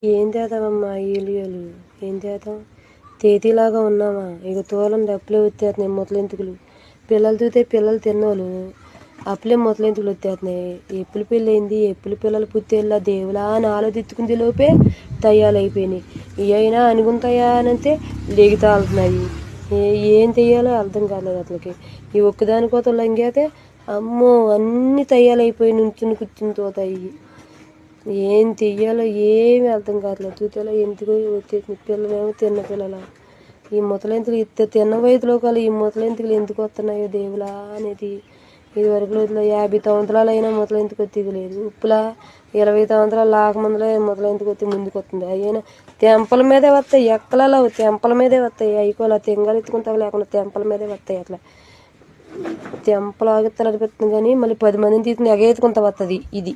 ఏం చేద్దామమ్మా ఈలియలు? ఏం చేద్దాం? తేతిలాగా ఉన్నామా? ఇక తోలం అప్పులే వచ్చేస్తున్నాయి ముతలెంతుకులు. పిల్లలు చూస్తే పిల్లలు తిన్నోళ్ళు అప్పులే ముతలెంతుకులు వచ్చేస్తున్నాయి. ఎప్పుడు పెళ్ళి అయింది, ఎప్పుడు పిల్లలు పుట్టేళ్ళ దేవులా అని ఆలోచించుకుంది లోపే తయ్యాలు అయిపోయినాయి. ఇవైనా అనుకుంటాయా అని అంటే లెగితాలుతున్నాయి. ఏం చెయ్యాలో అర్థం కాలేదు అసలుకి. ఈ ఒక్కదానికోసం లంగేతే అమ్మో అన్నీ తయ్యాలైపోయి నుంచుని కూర్చుని తోతాయి. ఏం చెయ్యాలో ఏమి అర్థం కావట్లేదు. చూతేలా ఎందుకు వచ్చేసింది. పిల్లలేమో తిన్న పిల్లల ఈ ముతలెంతులు తిన్న వయసులో కాదు ఈ ముతలెంతులు ఎందుకు వస్తున్నాయో దేవులా అనేది. ఇది వరకు రోజుల్లో 50 సంవత్సరాలు అయినా ముతలెంతుకు వచ్చేది లేదు. ఇప్పులా 20 సంవత్సరాలు లాకముందులో ముతలెంతుకు వచ్చి ముందుకు వస్తుంది. అయినా తెంపల మీదే వస్తాయి. ఎక్కలలో తెంపల మీదే వస్తాయి. అయిపోలా తెంగలు ఎత్తుకుంటా లేకుండా తెంపల మీదే వస్తాయి. అట్లా తెంపలు ఆగిత్తలు అనిపిస్తుంది కానీ మళ్ళీ 10 మందిని తీసుకుని ఎగేసుకుంటా వస్తుంది ఇది.